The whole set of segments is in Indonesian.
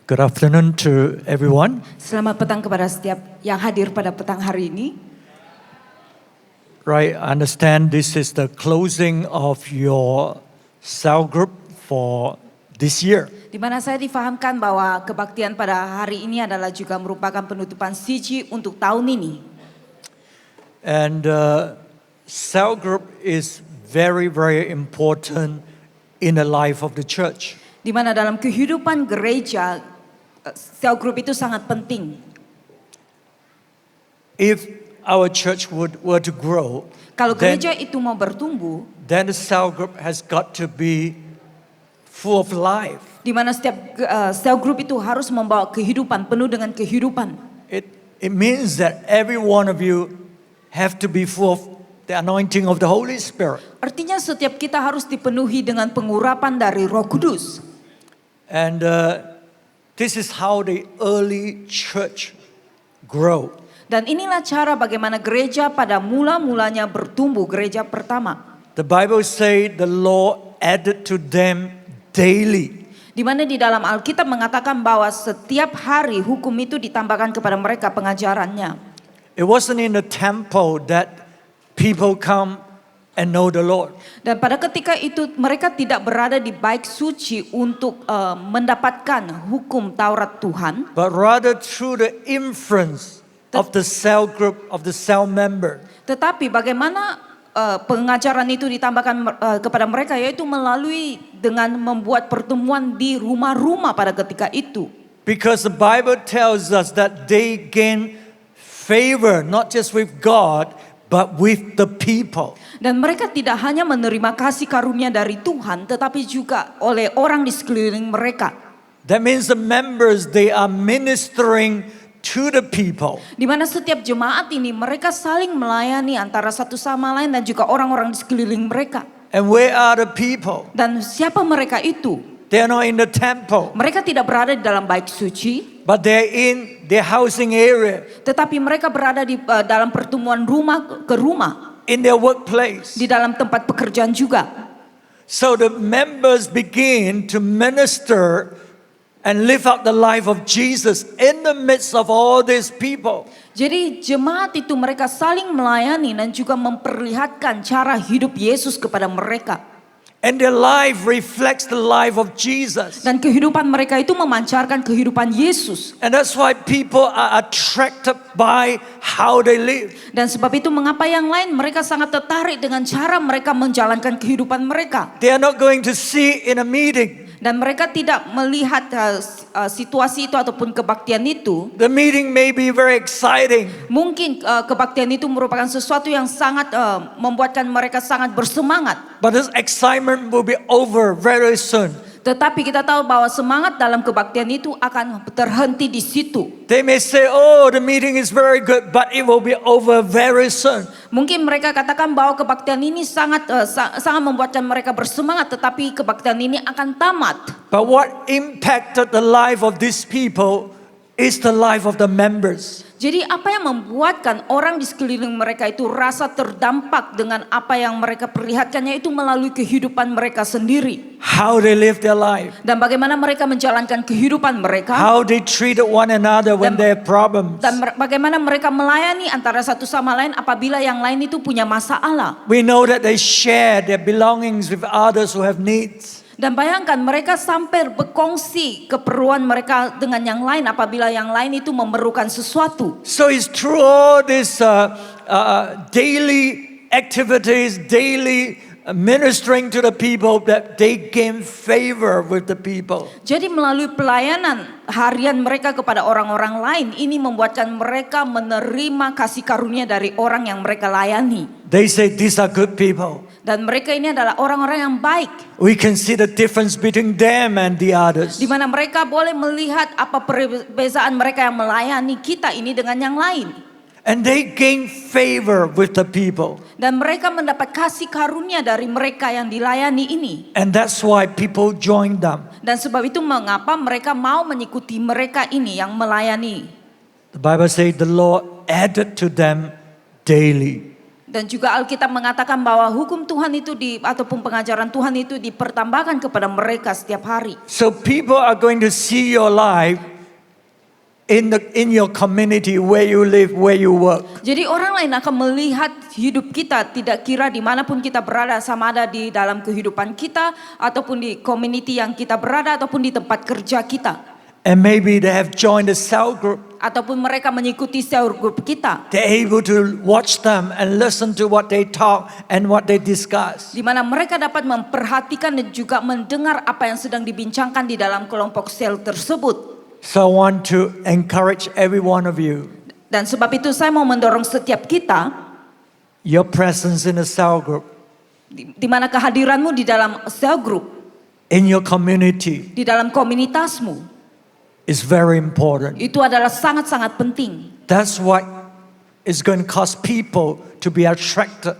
Good afternoon to everyone. Selamat petang kepada setiap yang hadir pada petang hari ini. Right, I understand this is the closing of your cell group for this year. Di mana saya difahamkan bahwa kebaktian pada hari ini adalah juga merupakan penutupan CG untuk tahun ini. And cell group is very, very important in the life of the church. Di mana dalam kehidupan gereja, cell group itu sangat penting. If our church were to grow, Kalau gereja itu mau bertumbuh, then the cell group has got to be full of life. di mana setiap cell group itu harus membawa kehidupan, penuh dengan kehidupan. It means that every one of you have to be full of the anointing of the Holy Spirit. Artinya setiap kita harus dipenuhi dengan pengurapan dari Roh Kudus. And this is how the early church grow. Dan inilah cara bagaimana gereja pada mula-mulanya bertumbuh, gereja pertama. The Bible say the Lord added to them daily. Di mana di dalam Alkitab mengatakan bahwa setiap hari hukum itu ditambahkan kepada mereka pengajarannya. It wasn't in the temple that people come and know the Lord. Dan pada ketika itu mereka tidak berada di bait suci untuk mendapatkan hukum Taurat Tuhan. But rather through the influence of the cell group, of the cell member. Tetapi bagaimana pengajaran itu ditambahkan kepada mereka, yaitu melalui dengan membuat pertemuan di rumah-rumah pada ketika itu. Because the Bible tells us that they gain favor not just with God but with the people. Dan mereka tidak hanya menerima kasih karunia dari Tuhan, tetapi juga oleh orang di sekeliling mereka. That means the members, they are ministering to the people. Di mana setiap jemaat ini mereka saling melayani antara satu sama lain dan juga orang-orang di sekeliling mereka. And where are the people? Dan siapa mereka itu? They are not in the temple, Mereka tidak berada di dalam bait suci, but they're in their housing area, tetapi mereka berada di dalam pertemuan rumah ke rumah, in their workplace. di dalam tempat pekerjaan juga. So the members begin to minister and live out the life of Jesus in the midst of all these people. Jadi jemaat itu mereka saling melayani dan juga memperlihatkan cara hidup Yesus kepada mereka. And their life reflects the life of Jesus. Dan kehidupan mereka itu memancarkan kehidupan Yesus. And that's why people are attracted by how they live. Dan sebab itu mengapa yang lain mereka sangat tertarik dengan cara mereka menjalankan kehidupan mereka. They are not going to see in a meeting. Dan mereka tidak melihat situasi itu ataupun kebaktian itu. The meeting may be very exciting. Mungkin kebaktian itu merupakan sesuatu yang sangat membuatkan mereka sangat bersemangat. But this excitement will be over very soon. Tetapi kita tahu bahwa semangat dalam kebaktian itu akan terhenti di situ. They may say, oh, the meeting is very good, but it will be over very soon. Mungkin mereka katakan bahwa kebaktian ini sangat membuatkan mereka bersemangat, tetapi kebaktian ini akan tamat. But what impacted the life of these people is the life of the members. Jadi apa yang membuatkan orang di sekeliling mereka itu rasa terdampak dengan apa yang mereka perlihatkannya itu melalui kehidupan mereka sendiri. How they live their life. Dan bagaimana mereka menjalankan kehidupan mereka. How they treated one another when they have problems. Dan bagaimana mereka melayani antara satu sama lain apabila yang lain itu punya masalah. We know that they share their belongings with others who have needs. Dan bayangkan mereka sampai berkongsi keperluan mereka dengan yang lain apabila yang lain itu memerlukan sesuatu. So it's through all these daily activities, daily ministering to the people that they gain favor with the people. Jadi melalui pelayanan harian mereka kepada orang-orang lain ini membuatkan mereka menerima kasih karunia dari orang yang mereka layani. They say these are good people. Dan mereka ini adalah orang-orang yang baik. We can see the difference between them and the others. Di mana mereka boleh melihat apa perbedaan mereka yang melayani kita ini dengan yang lain. And they gain favor with the people. Dan mereka mendapat kasih karunia dari mereka yang dilayani ini. And that's why people join them. Dan sebab itu mengapa mereka mau mengikuti mereka ini yang melayani. The Bible says the Lord added to them daily. Dan juga Alkitab mengatakan bahwa hukum Tuhan itu ataupun pengajaran Tuhan itu dipertambahkan kepada mereka setiap hari. So people are going to see your life in your community, where you live, where you work. Jadi orang lain akan melihat hidup kita, tidak kira dimanapun kita berada, sama ada di dalam kehidupan kita ataupun di community yang kita berada ataupun di tempat kerja kita. And maybe they have joined a cell group. Ataupun mereka mengikuti cell group kita. They're able to watch them and listen to what they talk and what they discuss. Di mana mereka dapat memperhatikan dan juga mendengar apa yang sedang dibincangkan di dalam kelompok sel tersebut. So I want to encourage every one of you. Dan sebab itu saya mau mendorong setiap kita, Your presence in a cell group, di mana kehadiranmu di dalam cell group, in your community, di dalam komunitasmu, is very important. itu adalah sangat-sangat penting. That's what is going to cause people to be attracted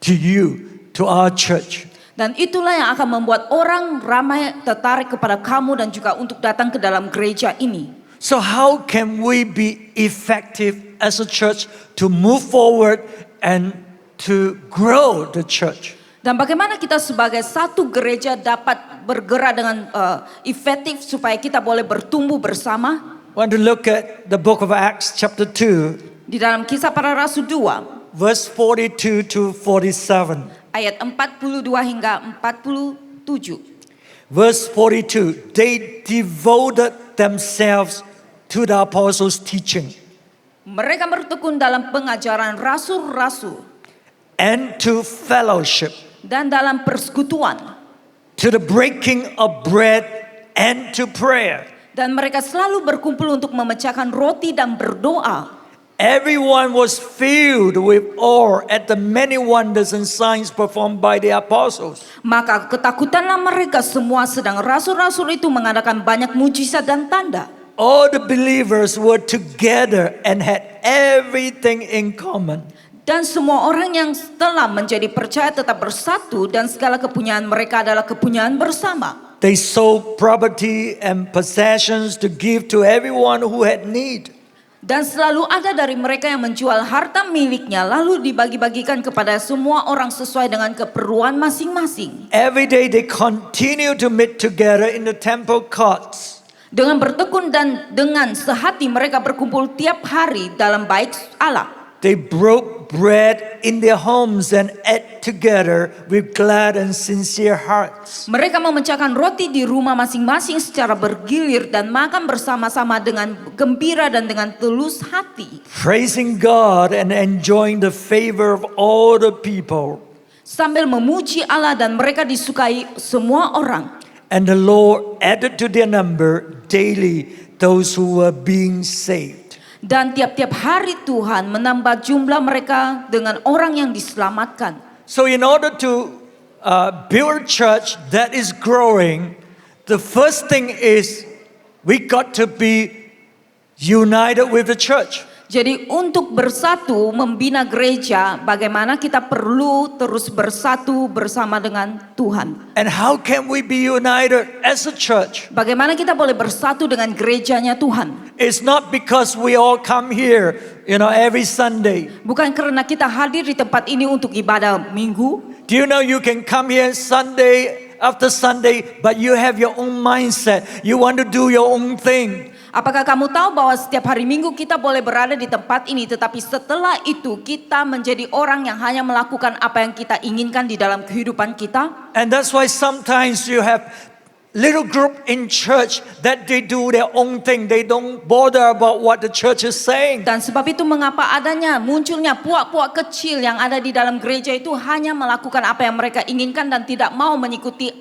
to you, to our church. Dan itulah yang akan membuat orang ramai tertarik kepada kamu dan juga untuk datang ke dalam gereja ini. So how can we be effective as a church to move forward and to grow the church? Dan bagaimana kita sebagai satu gereja dapat bergerak dengan efektif supaya kita boleh bertumbuh bersama? I want to look at the book of Acts chapter 2, Di dalam Kisah Para Rasul 2 verse 42 to 47. ayat 42 hingga 47. Verse 42, they devoted themselves to the apostles' teaching Mereka bertekun dalam pengajaran rasul-rasul and to fellowship, dan dalam persekutuan. to the breaking of bread and to prayer. Dan mereka selalu berkumpul untuk memecahkan roti dan berdoa. Everyone was filled with awe at the many wonders and signs performed by the apostles. Maka ketakutanlah mereka semua sedang rasul-rasul itu mengadakan banyak mujizat dan tanda. All the believers were together and had everything in common. Dan semua orang yang telah menjadi percaya tetap bersatu dan segala kepunyaan mereka adalah kepunyaan bersama. They sold property and possessions to give to everyone who had need. Dan selalu ada dari mereka yang menjual harta miliknya lalu dibagi-bagikan kepada semua orang sesuai dengan keperluan masing-masing. Every day they continue to meet together in the temple courts. Dengan bertekun dan dengan sehati mereka berkumpul tiap hari dalam bait Allah. They broke bread in their homes and ate together with glad and sincere hearts. Mereka memecahkan roti di rumah masing-masing secara bergilir dan makan bersama-sama dengan gembira dan dengan tulus hati. Praising God and enjoying the favor of all the people. Sambil memuji Allah dan mereka disukai semua orang. And the Lord added to their number daily those who were being saved. Dan tiap-tiap hari Tuhan menambah jumlah mereka dengan orang yang diselamatkan. So in order to build a church that is growing, the first thing is we got to be united with the church. Jadi untuk bersatu membina gereja, bagaimana kita perlu terus bersatu bersama dengan Tuhan. And how can we be united as a church? Bagaimana kita boleh bersatu dengan gerejanya Tuhan. It's not because we all come here, every Sunday. Bukan karena kita hadir di tempat ini untuk ibadah minggu. Do you know you can come here Sunday after Sunday, but you have your own mindset. You want to do your own thing. Apakah kamu tahu bahwa setiap hari minggu kita boleh berada di tempat ini, tetapi setelah itu kita menjadi orang yang hanya melakukan apa yang kita inginkan di dalam kehidupan kita? And that's why sometimes you have little group in church that they do their own thing. They don't bother about what the church is saying. Dan sebab itu mengapa adanya munculnya puak-puak kecil yang ada di dalam gereja itu hanya melakukan apa yang mereka inginkan dan tidak mau mengikuti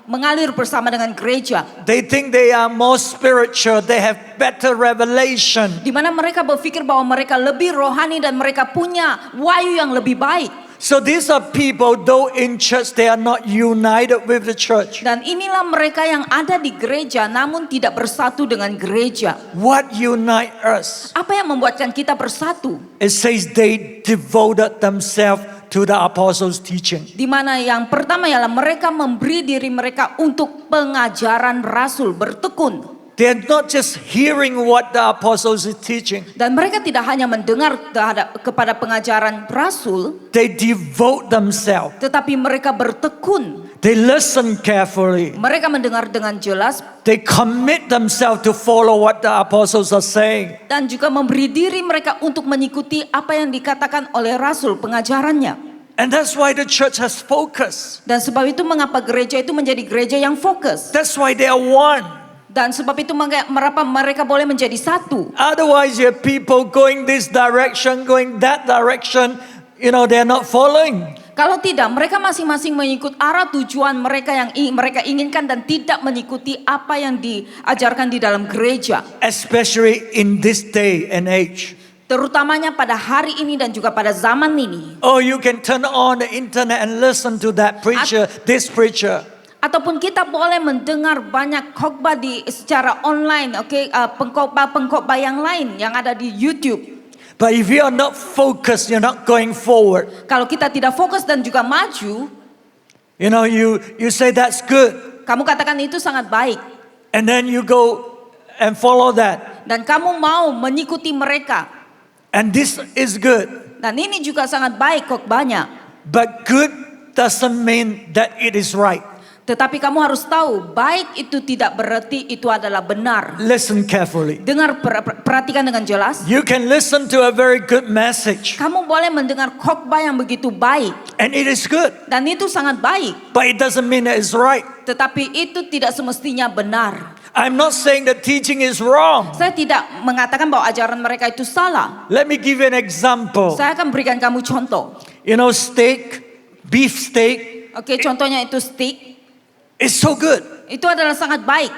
mengalir bersama dengan gereja. They think they are more spiritual. They have better revelation. Di mana mereka berpikir bahwa mereka lebih rohani dan mereka punya wahyu yang lebih baik. So these are people, though in church, they are not united with the church. Dan inilah mereka yang ada di gereja namun tidak bersatu dengan gereja. What unite us? Apa yang membuatkan kita bersatu? It says they devoted themselves to the apostles' teaching. Di mana yang pertama ialah mereka memberi diri mereka untuk pengajaran rasul, bertekun. They're not just hearing what the apostles is teaching. Dan mereka tidak hanya mendengar kepada pengajaran rasul, They devote themselves. tetapi mereka bertekun. They listen carefully. Mereka mendengar dengan jelas They commit themselves to follow what the apostles are saying. dan juga memberi diri mereka untuk mengikuti apa yang dikatakan oleh rasul pengajarannya. And that's why the church has focus. Dan sebab itu mengapa gereja itu menjadi gereja yang fokus. That's why they are one. Dan sebab itu mengapa mereka boleh menjadi satu. Otherwise, you have people going this direction, going that direction. You know, they're not following. Kalau tidak, mereka masing-masing mengikut arah tujuan mereka yang mereka inginkan dan tidak mengikuti apa yang diajarkan di dalam gereja. Especially in this day and age. Terutamanya pada hari ini dan juga pada zaman ini. Oh, you can turn on the internet and listen to that preacher, this preacher. Ataupun kita boleh mendengar banyak khotbah secara online, pengkhotbah yang lain yang ada di YouTube. But if you are not focused, you're not going forward. Kalau kita tidak fokus dan juga maju, You know, you say that's good. kamu katakan itu sangat baik. And then you go and follow that. Dan kamu mau mengikuti mereka. And this is good. Dan ini juga sangat baik khotbahnya. But good doesn't mean that it is right. Tetapi kamu harus tahu, baik itu tidak berarti itu adalah benar. Listen carefully. Dengar, perhatikan dengan jelas. You can listen to a very good message. Kamu boleh mendengar khotbah yang begitu baik. And it is good. Dan itu sangat baik. But it doesn't mean that it's right. Tetapi itu tidak semestinya benar. I'm not saying that teaching is wrong. Saya tidak mengatakan bahwa ajaran mereka itu salah. Let me give you an example. Saya akan berikan kamu contoh. You know, steak, beef steak, Oke, contohnya itu steak. is so good. Itu adalah sangat baik.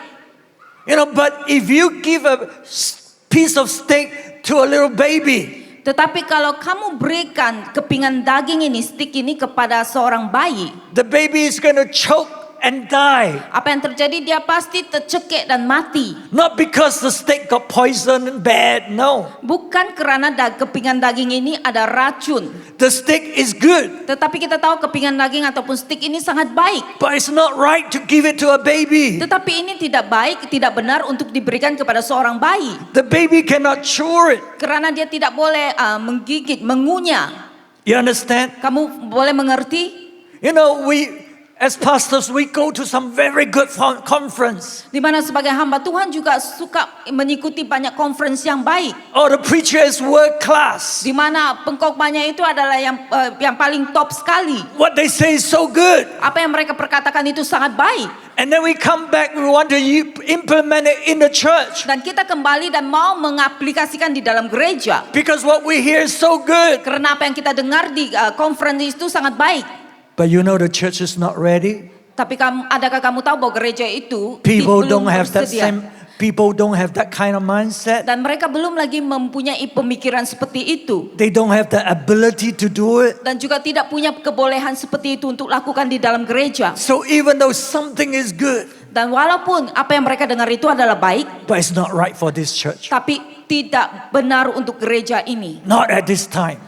You know, but if you give a piece of steak to a little baby, Tetapi kalau kamu berikan kepingan daging ini, steak ini kepada seorang bayi, the baby is going to choke and die. apa yang terjadi? Dia pasti tercekik dan mati. Not because the steak got poison and bad, no. Bukan karena kepingan daging ini ada racun. The steak is good, Tetapi kita tahu kepingan daging ataupun steak ini sangat baik. but it's not right to give it to a baby. Tetapi ini tidak baik, tidak benar untuk diberikan kepada seorang bayi. The baby cannot chew it. Karena dia tidak boleh menggigit, mengunyah. You understand? Kamu boleh mengerti? You know, as pastors, we go to some very good conference. Di mana sebagai hamba Tuhan juga suka mengikuti banyak conference yang baik. Oh, the preacher is world class. Di mana pengkhotbahnya itu adalah yang paling top sekali. What they say is so good. Apa yang mereka perkatakan itu sangat baik. And then we come back, we want to implement it in the church. Dan kita kembali dan mau mengaplikasikan di dalam gereja. Because what we hear is so good. Karena apa yang kita dengar di conference itu sangat baik. But you know the church is not ready. Tapi adakah kamu tahu bahwa gereja itu People belum don't have that bersedia. people don't have that kind of mindset. Dan mereka belum lagi mempunyai pemikiran seperti itu. They don't have the ability to do it. Dan juga tidak punya kebolehan seperti itu untuk lakukan di dalam gereja. So even though something is good, Dan walaupun apa yang mereka dengar itu adalah baik, but it's not right for this church. tapi tidak benar untuk gereja ini. Not at this time.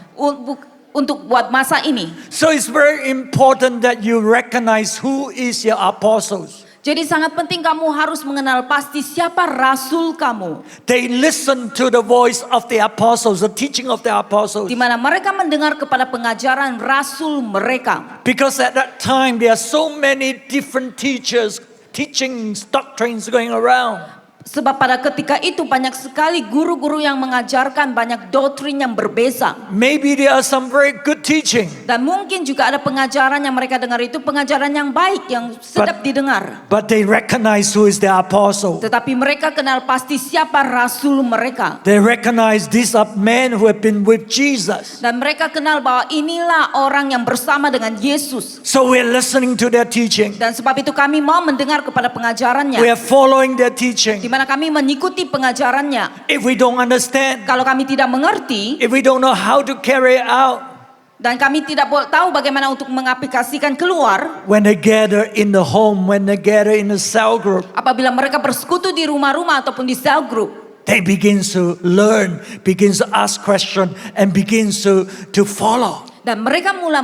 Untuk buat masa ini. So it's very important that you recognize who is your apostles. Jadi sangat penting kamu harus mengenal pasti siapa rasul kamu. They listen to the voice of the apostles, the teaching of the apostles. Di mana mereka mendengar kepada pengajaran rasul mereka. Because at that time there are so many different teachers, teachings, doctrines going around. Sebab pada ketika itu banyak sekali guru-guru yang mengajarkan banyak doktrin yang berbeza. Maybe there are some very good teaching. Dan mungkin juga ada pengajaran yang mereka dengar itu pengajaran yang baik, yang sedap didengar. But they recognize who is the apostle. Tetapi mereka kenal pasti siapa rasul mereka. They recognize these are men who have been with Jesus. Dan mereka kenal bahwa inilah orang yang bersama dengan Yesus. So we're listening to their teaching. Dan sebab itu kami mau mendengar kepada pengajarannya. We are following their teaching. Di mana kami mengikuti pengajarannya. If we don't understand, Kalau kami tidak mengerti if we don't know how to carry it out, dan kami tidak tahu bagaimana untuk mengaplikasikan keluar, when they gather in the home, when they gather in the cell group, apabila mereka bersekutu di rumah-rumah ataupun di cell group, they begin to learn, begins to ask questions, and begins to follow. Dan mereka mulai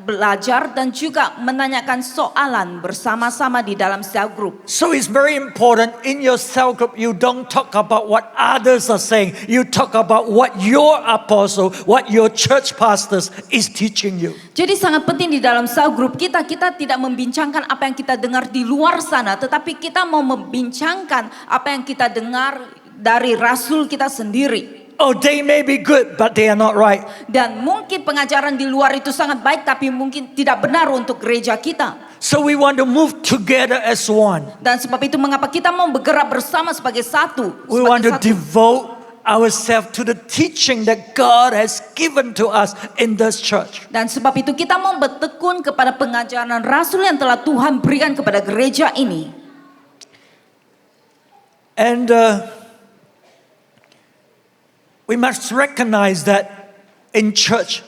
belajar dan juga menanyakan soalan bersama-sama di dalam cell group. So it's very important in your cell group, you don't talk about what others are saying. You talk about what your apostle, what your church pastors is teaching you. Jadi sangat penting di dalam cell group kita tidak membincangkan apa yang kita dengar di luar sana, tetapi kita mau membincangkan apa yang kita dengar dari rasul kita sendiri. Oh, they may be good, but they are not right. Dan mungkin pengajaran di luar itu sangat baik, tapi mungkin tidak benar untuk gereja kita. So we want to move together as one. Dan sebab itu mengapa kita mau bergerak bersama sebagai satu. We want to devote ourselves to the teaching that God has given to us in this church. Dan sebab itu kita mau bertekun kepada pengajaran rasul yang telah Tuhan berikan kepada gereja ini. And we must recognize that in church,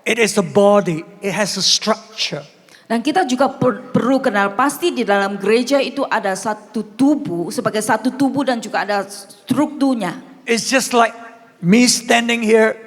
it is a body, it has a structure. Dan kita juga perlu kenal pasti di dalam gereja itu ada satu tubuh, sebagai satu tubuh dan juga ada strukturnya. It's just like me standing here,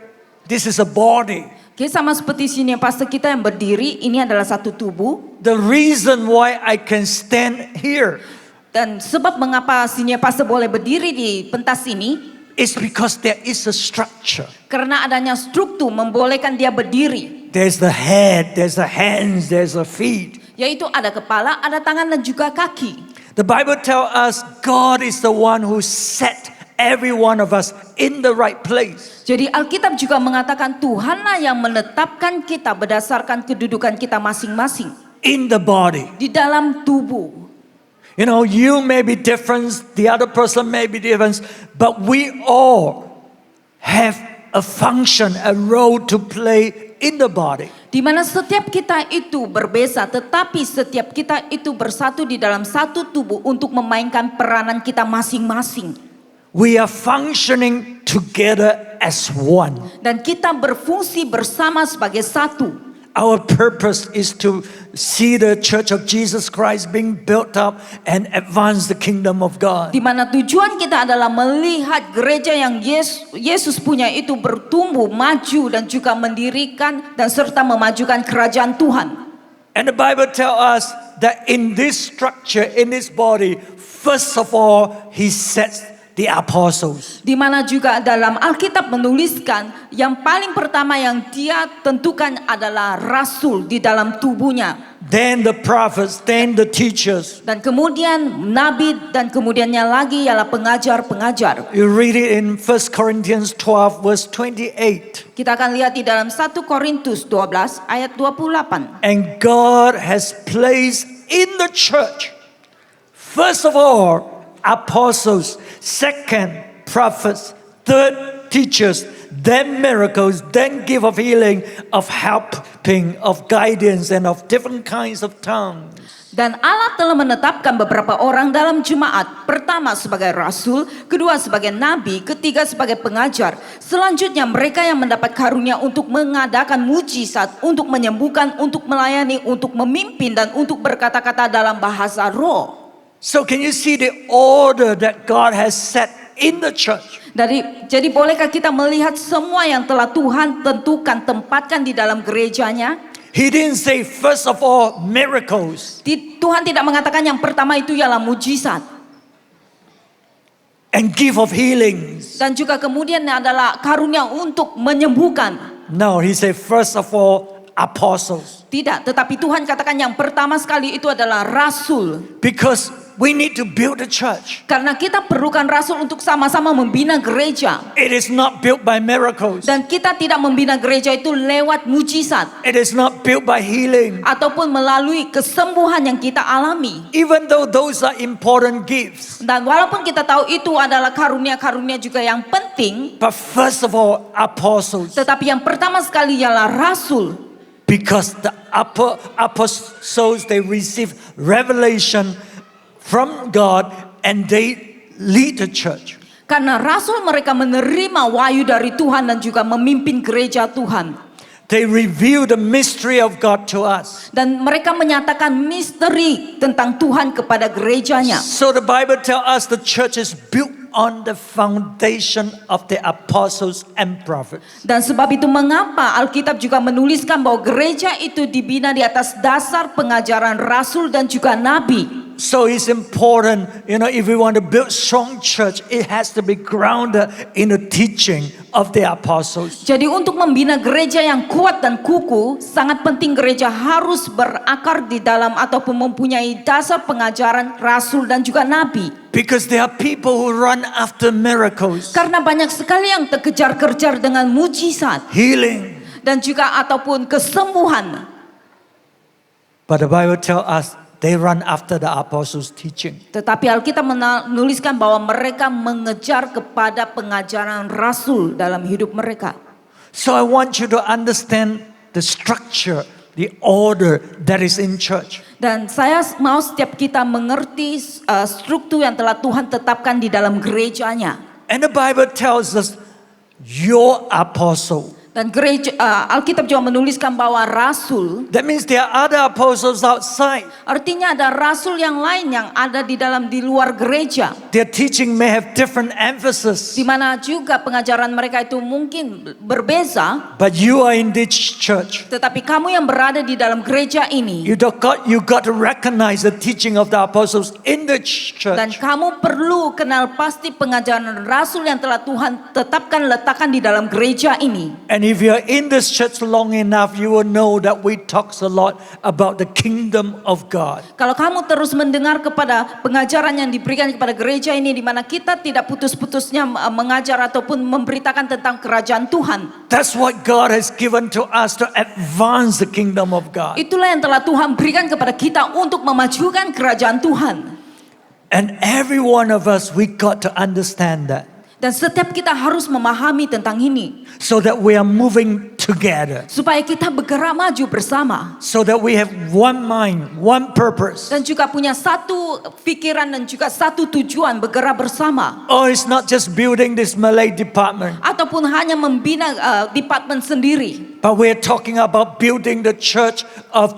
this is a body. Oke, sama seperti sini pastor kita yang berdiri, ini adalah satu tubuh. The reason why I can stand here Dan sebab mengapa sini pastor boleh berdiri di pentas ini, is because there is a structure. karena adanya struktur membolehkan dia berdiri. There's the head, there's the hands, there's the feet. Yaitu ada kepala, ada tangan dan juga kaki. The Bible tells us God is the one who set every one of us in the right place. Jadi Alkitab juga mengatakan Tuhanlah yang menetapkan kita berdasarkan kedudukan kita masing-masing. In the body. Di dalam tubuh. You know, you may be different, the other person may be different, but we all have a function, a role to play in the body. Di mana setiap kita itu berbeza, tetapi setiap kita itu bersatu di dalam satu tubuh untuk memainkan peranan kita masing-masing. We are functioning together as one. Dan kita berfungsi bersama sebagai satu. Our purpose is to see the Church of Jesus Christ being built up and advance the kingdom of God. Di mana tujuan kita adalah melihat gereja yang Yesus punya itu bertumbuh, maju dan juga mendirikan dan serta memajukan kerajaan Tuhan. And the Bible tells us that in this structure, in this body, first of all, He sets the apostles. Di mana juga dalam Alkitab menuliskan yang paling pertama yang dia tentukan adalah rasul di dalam tubuhnya. Then the prophets, then the teachers. Dan kemudian nabi dan kemudiannya lagi ialah pengajar-pengajar. You read it in 1 Corinthians 12 verse 28. Kita akan lihat di dalam 1 Korintus 12 ayat 28. And God has placed in the church, first of all, apostles, second, prophets, third, teachers, then miracles, then gift of healing, of helping, of guidance, and of different kinds of tongues. Dan Allah telah menetapkan beberapa orang dalam jemaat. Pertama sebagai rasul, kedua sebagai nabi, ketiga sebagai pengajar. Selanjutnya mereka yang mendapat karunia untuk mengadakan mujizat, untuk menyembuhkan, untuk melayani, untuk memimpin, dan untuk berkata-kata dalam bahasa roh. So can you see the order that God has set in the church? Jadi bolehkah kita melihat semua yang telah Tuhan tentukan, tempatkan di dalam gerejanya? He didn't say first of all miracles Tuhan tidak mengatakan yang pertama itu ialah mujizat. and gift of healings. Dan juga kemudian adalah karunia untuk menyembuhkan. No, he said first of all apostles. Tidak, tetapi Tuhan katakan yang pertama sekali itu adalah rasul. Because we need to build a church. Karena kita perlukan rasul untuk sama-sama membina gereja. It is not built by miracles. Dan kita tidak membina gereja itu lewat mujizat. It is not built by healing. Ataupun melalui kesembuhan yang kita alami. Even though those are important gifts. Dan walaupun kita tahu itu adalah karunia-karunia juga yang penting. But first of all, apostles. Tetapi yang pertama sekali ialah rasul. Because the apostles, they receive revelation from God and they lead the church. Karena rasul mereka menerima wahyu dari Tuhan dan juga memimpin gereja Tuhan. They reveal the mystery of God to us. Dan mereka menyatakan misteri tentang Tuhan kepada gerejanya. So the Bible tells us the church is built on the foundation of the apostles and prophets. Dan sebab itu mengapa Alkitab juga menuliskan bahwa gereja itu dibina di atas dasar pengajaran rasul dan juga nabi. So it's important, if we want to build strong church, it has to be grounded in the teaching of the apostles. Jadi untuk membina gereja yang kuat dan kukuh, sangat penting gereja harus berakar di dalam ataupun mempunyai dasar pengajaran rasul dan juga nabi. Because there are people who run after miracles, Karena banyak sekali yang terkejar-kejar dengan mujizat healing. dan juga ataupun kesembuhan. But the Bible tells us they run after the apostles' teaching. Tetapi Alkitab menuliskan bahwa mereka mengejar kepada pengajaran rasul dalam hidup mereka. So I want you to understand the structure, the order that is in church. Dan saya mau setiap kita mengerti struktur yang telah Tuhan tetapkan di dalam gerejanya. And the Bible tells us, your apostle. Dan Alkitab juga menuliskan bahwa rasul, That means there are other apostles outside. artinya ada rasul yang lain yang ada di luar gereja. Their teaching may have different emphasis. Di mana juga pengajaran mereka itu mungkin berbeza. But you are in this church. Tetapi kamu yang berada di dalam gereja ini, You got to recognize the teaching of the apostles in the dan church. kamu perlu kenal pasti pengajaran rasul yang telah Tuhan tetapkan letakkan di dalam gereja ini. And if you're in this church long enough, you will know that we talk a lot about the kingdom of God. Kalau kamu terus mendengar kepada pengajaran yang diberikan kepada gereja ini, di mana kita tidak putus-putusnya mengajar ataupun memberitakan tentang kerajaan Tuhan. That's what God has given to us to advance the kingdom of God. Itulah yang telah Tuhan berikan kepada kita untuk memajukan kerajaan Tuhan. And every one of us, we got to understand that. Dan setiap kita harus memahami tentang ini. So that we are moving together. Supaya kita bergerak maju bersama. So that we have one mind, one purpose. Dan juga punya satu pikiran dan juga satu tujuan bergerak bersama. Oh, it's not just building this Malay department. Ataupun hanya membina departemen sendiri. But we're talking about building the church of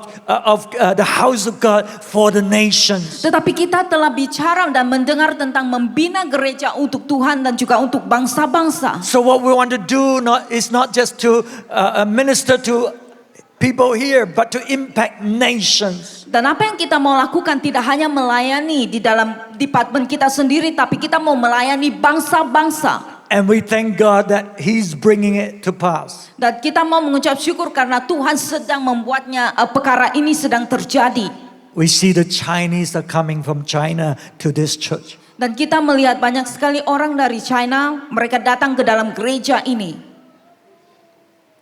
the house of God for the nations. Tetapi kita telah bicara dan mendengar tentang membina gereja untuk Tuhan dan juga untuk bangsa-bangsa. So what we want to do is not just to minister to people here, but to impact nations. Dan apa yang kita mau lakukan tidak hanya melayani di dalam departemen kita sendiri, tapi kita mau melayani bangsa-bangsa. And we thank God that He's bringing it to pass. Dan kita mau mengucap syukur karena Tuhan sedang membuatnya, perkara ini sedang terjadi. We see the Chinese are coming from China to this church. Dan kita melihat banyak sekali orang dari China, mereka datang ke dalam gereja ini.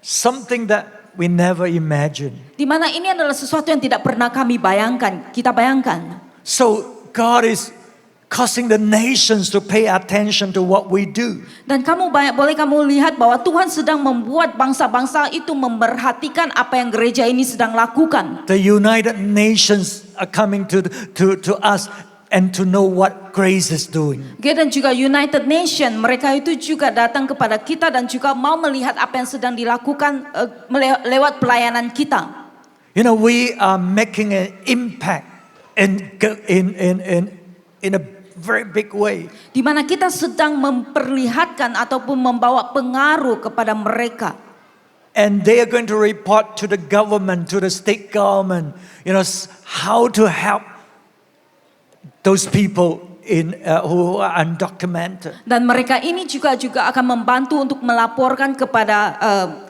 Something that we never imagined. Di mana ini adalah sesuatu yang tidak pernah kami bayangkan, kita bayangkan. So God is causing the nations to pay attention to what we do. Dan boleh kamu lihat bahwa Tuhan sedang membuat bangsa-bangsa itu memperhatikan apa yang gereja ini sedang lakukan. The United Nations are coming to us and to know what grace is doing. Dan juga United Nation, mereka itu juga datang kepada kita dan juga mau melihat apa yang sedang dilakukan lewat pelayanan kita. We are making an impact in a very big way. Di mana kita sedang memperlihatkan ataupun membawa pengaruh kepada mereka. And they are going to report to the government, to the state government, how to help those people who are undocumented. Dan mereka ini juga akan membantu untuk melaporkan kepada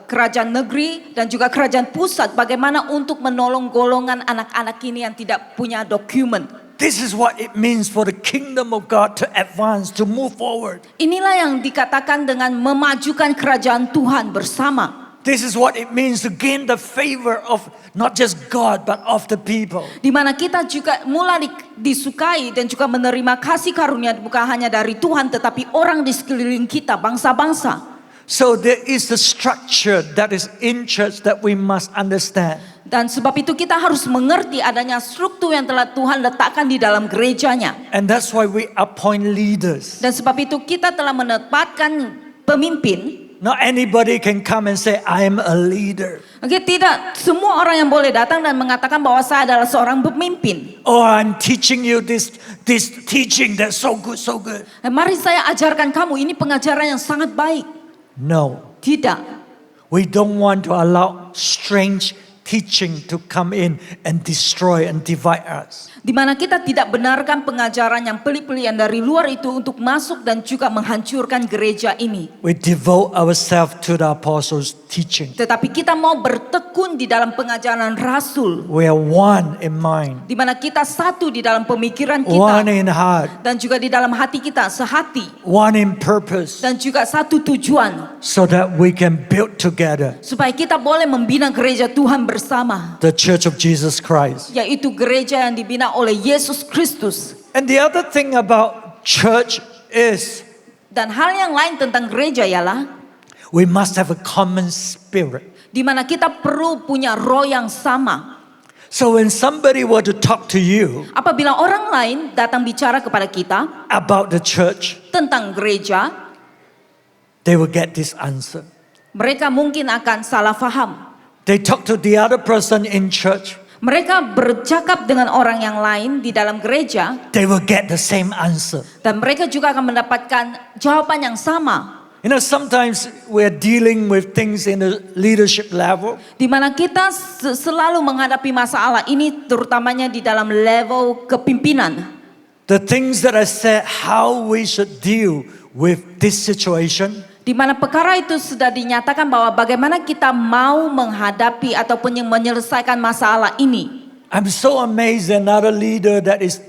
kerajaan negeri dan juga kerajaan pusat bagaimana untuk menolong golongan anak-anak ini yang tidak punya dokumen. This is what it means for the kingdom of God to advance, to move forward. Inilah yang dikatakan dengan memajukan kerajaan Tuhan bersama. This is what it means to gain the favor of not just God but of the people. Di mana kita juga mulai disukai dan juga menerima kasih karunia bukan hanya dari Tuhan tetapi orang di sekeliling kita, bangsa-bangsa. So there is the structure that is in church that we must understand. Dan sebab itu kita harus mengerti adanya struktur yang telah Tuhan letakkan di dalam gerejanya. And that's why we appoint leaders. Dan sebab itu kita telah menempatkan pemimpin. Not anybody can come and say, I am a leader. Oke, tidak semua orang yang boleh datang dan mengatakan bahwa saya adalah seorang pemimpin. Or I'm teaching you this teaching that's so good, so good. Mari saya ajarkan kamu, ini pengajaran yang sangat baik. No, Tidak. we don't want to allow strange teaching to come in and destroy and divide us. Di mana kita tidak benarkan pengajaran yang pelik-pelian dari luar itu untuk masuk dan juga menghancurkan gereja ini. We devote ourselves to the apostles' teaching. Tetapi kita mau bertekun di dalam pengajaran Rasul. We are one in mind, Di mana kita satu di dalam pemikiran one kita. in heart, Dan juga di dalam hati kita sehati. one in purpose, Dan juga satu tujuan. so that we can build together Supaya kita boleh membina gereja Tuhan bersama. the Church of Jesus Christ. Yaitu gereja yang dibina oleh Yesus Kristus. And the other thing about church is Dan hal yang lain tentang gereja ialah we must have a common spirit. di mana kita perlu punya roh yang sama. So when somebody were to talk to you Apabila orang lain datang bicara kepada kita about the church, tentang gereja, they will get this answer. mereka mungkin akan salah faham. They talk to the other person in church, Mereka bercakap dengan orang yang lain di dalam gereja they will get the same answer. dan mereka juga akan mendapatkan jawaban yang sama. You know, sometimes we're dealing with things in the leadership level. Di mana kita selalu menghadapi masalah ini terutamanya di dalam level kepimpinan. The things that I said, how we should deal with this situation, Di mana perkara itu sudah dinyatakan bahwa bagaimana kita mau menghadapi ataupun yang menyelesaikan masalah ini. I'm so amazed another leader that is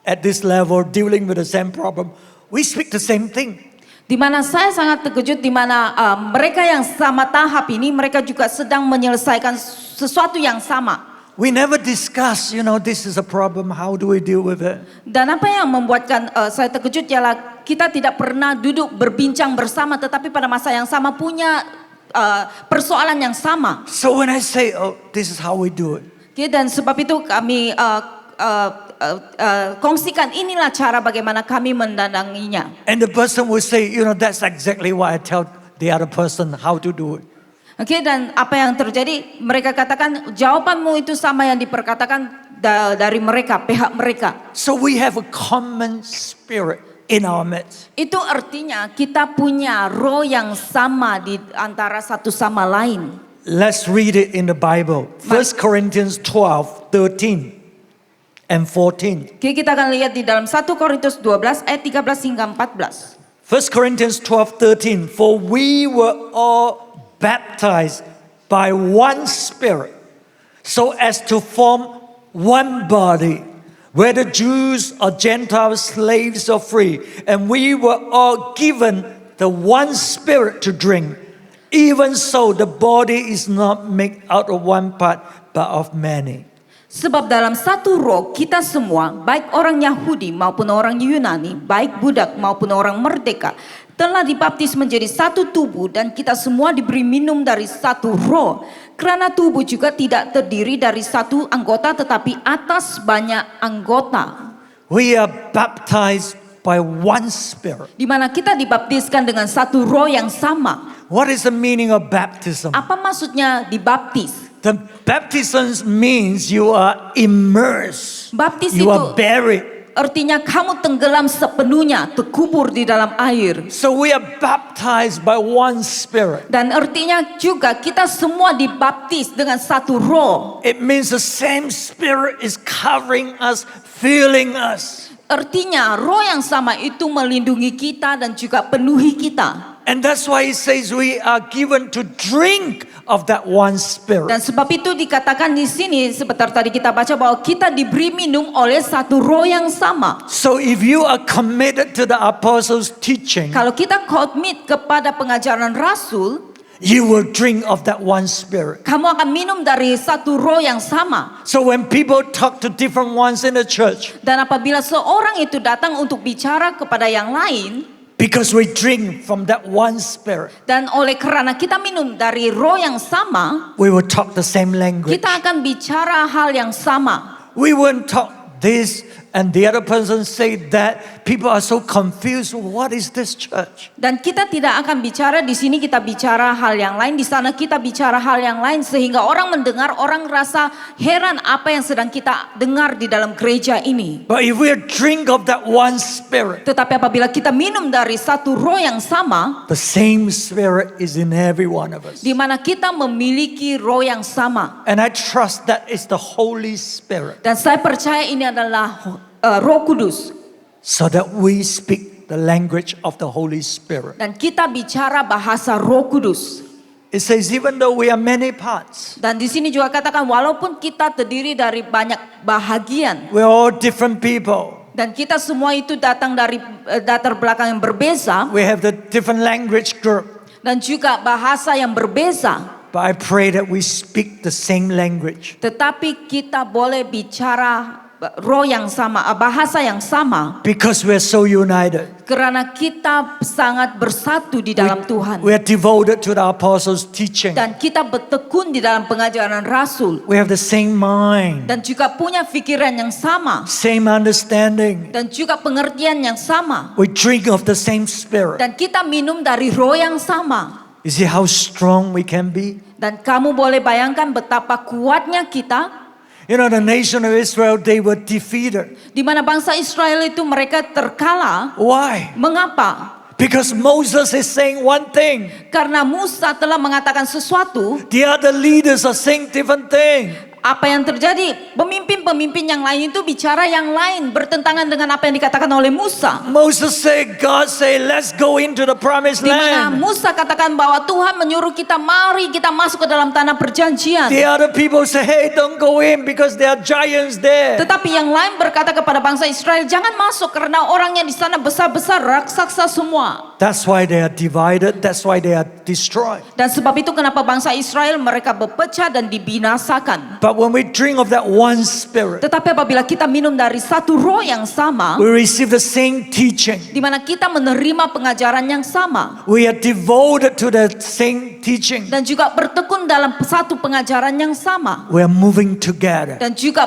at this level dealing with the same problem. We speak the same thing. Di mana saya sangat terkejut di mana mereka yang sama tahap ini mereka juga sedang menyelesaikan sesuatu yang sama. We never discuss, this is a problem, how do we deal with it? Dan apa yang membuatkan saya terkejut ialah kita tidak pernah duduk berbincang bersama tetapi pada masa yang sama punya persoalan yang sama. So when I say, this is how we do it. Oke, dan sebab itu kami kongsikan inilah cara bagaimana kami mendandanginya. And the person will say, that's exactly what I tell the other person how to do it. Oke, dan apa yang terjadi? Mereka katakan jawabanmu itu sama yang diperkatakan dari mereka, pihak mereka. So we have a common spirit in our midst. Itu artinya kita punya roh yang sama di antara satu sama lain. Let's read it in the Bible. 1 Corinthians 12, 13 and 14. Oke, kita akan lihat di dalam 1 Korintus 12 ayat 13 hingga 14. 1 Corinthians 12, 13. For we were all baptized by one Spirit, so as to form one body, whether Jews or Gentiles, slaves or free, and we were all given the one Spirit to drink. Even so, the body is not made out of one part, but of many. Sebab dalam satu roh kita semua, baik orang Yahudi maupun orang Yunani, baik budak maupun orang merdeka, telah dibaptis menjadi satu tubuh dan kita semua diberi minum dari satu roh. Kerana tubuh juga tidak terdiri dari satu anggota tetapi atas banyak anggota. We are baptized by one Spirit. Di mana kita dibaptiskan dengan satu roh yang sama. What is the meaning of baptism? Apa maksudnya dibaptis? The baptism means you are immersed. Baptis You itu are buried. artinya kamu tenggelam sepenuhnya, terkubur di dalam air. So we are baptized by one Spirit. Dan artinya juga kita semua dibaptis dengan satu roh. It means the same Spirit is covering us, filling us. Artinya roh yang sama itu melindungi kita dan juga penuhi kita. And that's why it says we are given to drink of that one Spirit. Dan sebab itu dikatakan di sini sebentar tadi kita baca bahwa kita diberi minum oleh satu roh yang sama. So if you are committed to the apostles' teaching, Kalau kita komit kepada pengajaran Rasul, you will drink of that one Spirit. kamu akan minum dari satu roh yang sama. So when people talk to different ones in the church, Dan apabila seorang itu datang untuk bicara kepada yang lain, because we drink from that one Spirit, dan oleh kerana kita minum dari roh yang sama, we will talk the same language. kita akan bicara hal yang sama. We won't talk this and the other person say that, people are so confused. What is this church? Dan kita tidak akan bicara di sini, kita bicara hal yang lain, di sana kita bicara hal yang lain, sehingga orang mendengar, orang rasa heran apa yang sedang kita dengar di dalam gereja ini. But if we drink of that one spirit, Tetapi apabila kita minum dari satu roh yang sama, the same spirit is in every one of us. di mana kita memiliki roh yang sama. And I trust that is the Holy Spirit, Dan saya percaya ini adalah Roh Kudus. so that we speak the language of the Holy Spirit. Dan kita bicara bahasa Roh Kudus. It says, even though we are many parts, Dan di sini juga katakan walaupun kita terdiri dari banyak bahagian we're all different people. dan kita semua itu datang dari latar belakang yang berbeza We have the different language group. dan juga bahasa yang berbeza, But I pray that we speak the same language. tetapi kita boleh bicara roh yang sama, bahasa yang sama, Because we're so united. karena kita sangat bersatu di dalam Tuhan. We are devoted to the apostles' teaching. Dan kita bertekun di dalam pengajaran Rasul. We have the same mind, Dan juga punya pikiran yang sama. same understanding. Dan juga pengertian yang sama. We drink of the same spirit. Dan kita minum dari roh yang sama. You see how strong we can be? Dan kamu boleh bayangkan betapa kuatnya kita. You know, the nation of Israel, they were defeated. Di mana bangsa Israel itu mereka terkala. Why? Mengapa? Because Moses is saying one thing. Karena Musa telah mengatakan sesuatu. The other leaders are saying different thing. Apa yang terjadi? Pemimpin-pemimpin yang lain itu bicara yang lain, bertentangan dengan apa yang dikatakan oleh Musa. Moses said, God said, let's go into the promised Di mana land. Musa katakan bahwa Tuhan menyuruh kita, mari kita masuk ke dalam tanah perjanjian. The other people say, hey, don't go in because there are giants there. Tetapi yang lain berkata kepada bangsa Israel, jangan masuk karena orangnya di sana besar-besar, raksasa semua. That's why they are divided. That's why they are destroyed. Dan sebab itu kenapa bangsa Israel mereka berpecah dan dibinasakan. But when we drink of that one spirit, Tetapi apabila kita minum dari satu roh yang sama, we receive the same teaching. di mana kita menerima pengajaran yang sama, We are devoted to the same teaching. dan juga bertekun dalam satu pengajaran yang sama, We are moving together. dan juga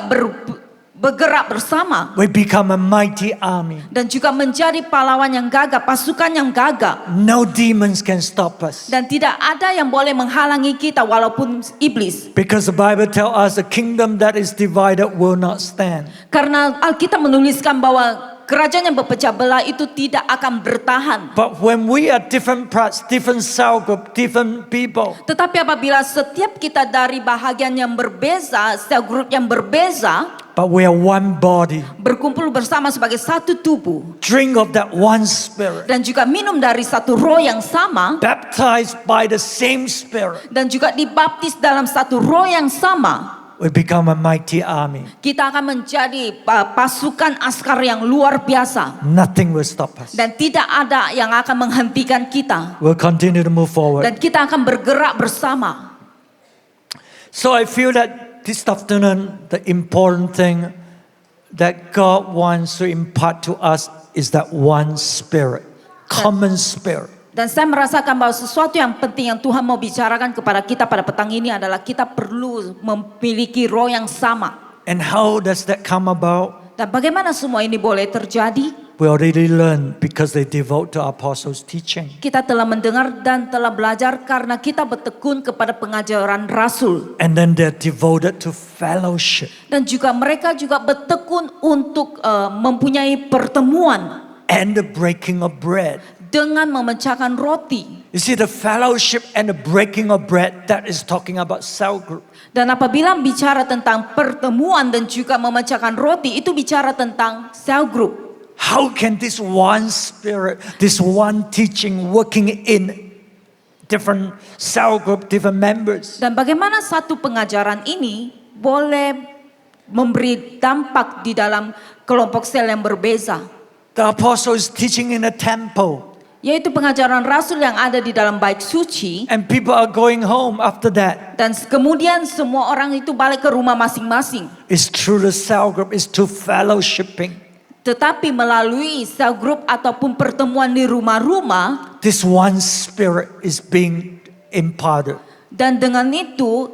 bergerak bersama, We become a mighty army. dan juga menjadi pahlawan yang gagah, pasukan yang gagah. No demons can stop us. Dan tidak ada yang boleh menghalangi kita walaupun iblis. Because the Bible tells us a kingdom that is divided will not stand. Karena Alkitab menuliskan bahwa kerajaan yang berpecah belah itu tidak akan bertahan. But when we are different parts, different cell group, different people, Tetapi apabila setiap kita dari bahagian yang berbeza, sel grup yang berbeza, but we are one body, berkumpul bersama sebagai satu tubuh, drink of that one spirit, dan juga minum dari satu roh yang sama, baptized by the same spirit, dan juga dibaptis dalam satu roh yang sama, we become a mighty army. kita akan menjadi pasukan askar yang luar biasa. Nothing will stop us. Dan tidak ada yang akan menghentikan kita. We'll continue to move forward. Dan kita akan bergerak bersama. So I feel that this afternoon, the important thing that God wants to impart to us is that one spirit, common spirit. Dan saya merasakan bahwa sesuatu yang penting yang Tuhan mau bicarakan kepada kita pada petang ini adalah kita perlu memiliki roh yang sama. And how does that come about? Dan bagaimana semua ini boleh terjadi? We already learned because they devote to apostles' teaching. Kita telah mendengar dan telah belajar karena kita bertekun kepada pengajaran Rasul. And then they're devoted to fellowship. Dan juga mereka juga bertekun untuk mempunyai pertemuan And the breaking of bread. dengan memecahkan roti. You see, the fellowship and the breaking of bread, that is talking about cell group. Dan apabila bicara tentang pertemuan dan juga memecahkan roti, itu bicara tentang cell group. How can this one spirit, this one teaching working in different cell group, different members? Dan bagaimana satu pengajaran ini boleh memberi dampak di dalam kelompok sel yang berbeza. The apostles teaching in a temple. Yaitu pengajaran Rasul yang ada di dalam bait suci. And people are going home after that. Dan kemudian semua orang itu balik ke rumah masing-masing. It's through the cell group, it's through fellowshipping. Tetapi melalui cell group ataupun pertemuan di rumah-rumah. This one spirit is being imparted. Dan dengan itu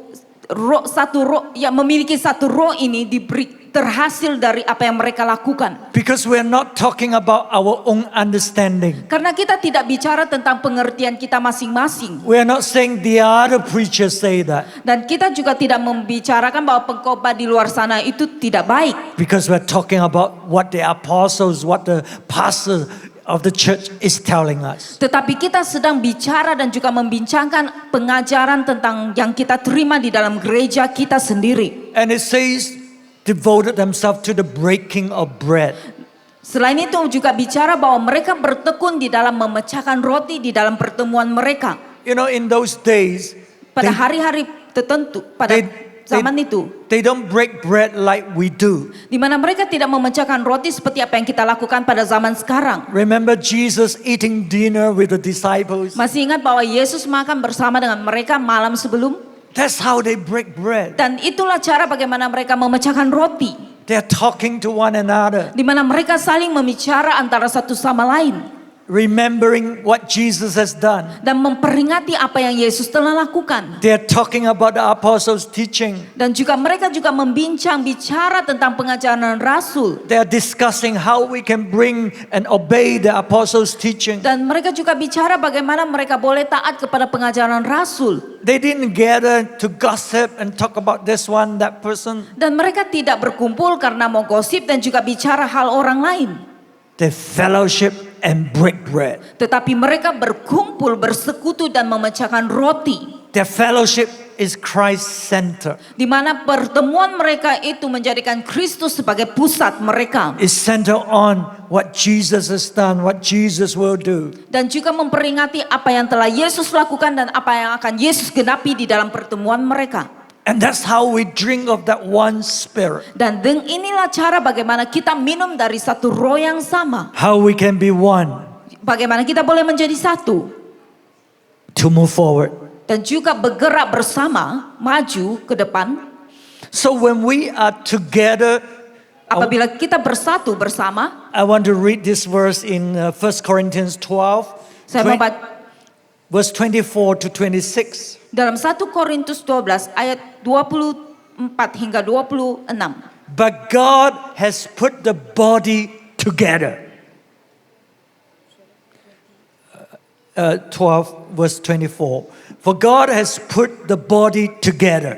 satu roh yang memiliki satu roh ini terhasil dari apa yang mereka lakukan. Because we are not talking about our own understanding. Karena kita tidak bicara tentang pengertian kita masing-masing. We are not saying the other preachers say that. Dan kita juga tidak membicarakan bahwa pengkhotbah di luar sana itu tidak baik. Because we're talking about what the apostles, what the pastor of the church is telling us. Tetapi kita sedang bicara dan juga membincangkan pengajaran tentang yang kita terima di dalam gereja kita sendiri. And it says, devoted themselves to the breaking of bread. Selain itu juga bicara bahwa mereka bertekun di dalam memecahkan roti di dalam pertemuan mereka. You know, in those days, Pada hari-hari tertentu, pada zaman itu, they don't break bread like we do. di mana mereka tidak memecahkan roti seperti apa yang kita lakukan pada zaman sekarang. Remember Jesus eating dinner with the disciples? Masih ingat bahwa Yesus makan bersama dengan mereka malam sebelum? That's how they break bread. Dan itulah cara bagaimana mereka memecahkan roti. They're talking to one another, Di mana mereka saling membicara antara satu sama lain. remembering what Jesus has done. Dan memperingati apa yang Yesus telah lakukan. They're talking about the apostles' teaching. Dan juga mereka juga bicara tentang pengajaran Rasul. They're discussing how we can bring and obey the apostles' teaching. Dan mereka juga bicara bagaimana mereka boleh taat kepada pengajaran Rasul. They didn't gather to gossip and talk about this one, that person. Dan mereka tidak berkumpul karena mau gosip dan juga bicara hal orang lain. They fellowship and break bread. Tetapi mereka berkumpul, bersekutu dan memecahkan roti. Their fellowship is Christ-centered. Di mana pertemuan mereka itu menjadikan Kristus sebagai pusat mereka. It's centered on what Jesus has done, what Jesus will do. Dan juga memperingati apa yang telah Yesus lakukan dan apa yang akan Yesus genapi di dalam pertemuan mereka. And that's how we drink of that one spirit. Dan inilah cara bagaimana kita minum dari satu roh yang sama. How we can be one Bagaimana kita boleh menjadi satu. to move forward. Dan juga bergerak bersama, maju ke depan. So when we are together, Apabila kita bersatu bersama. I want to read this verse in 1 Corinthians 12, Saya membaca verse 24 to 26. dalam 1 Korintus 12 ayat 24 hingga 26. But God has put the body together. 12 verse 24. For God has put the body together,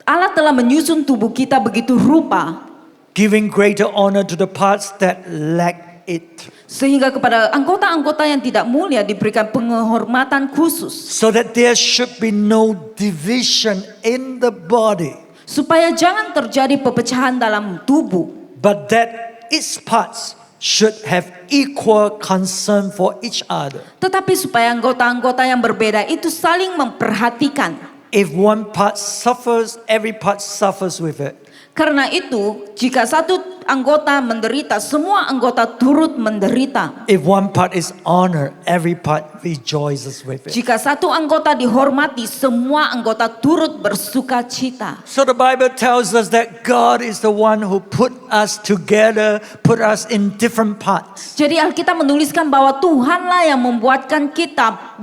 Allah telah menyusun tubuh kita begitu rupa giving greater honor to the parts that lack it, sehingga kepada anggota-anggota yang tidak mulia diberikan penghormatan khusus, so that there should be no division in the body, supaya jangan terjadi perpecahan dalam tubuh, but that its parts should have equal concern for each other. tetapi supaya anggota-anggota yang berbeda itu saling memperhatikan. If one part suffers, every part suffers with it. Karena itu, jika satu anggota menderita, semua anggota turut menderita. If one part is honored, every part rejoices with it. Jika satu anggota dihormati, semua anggota turut bersuka cita. So the Bible tells us that God is the one who put us together, put us in different parts. Jadi Alkitab menuliskan bahwa Tuhanlah yang membuatkan kita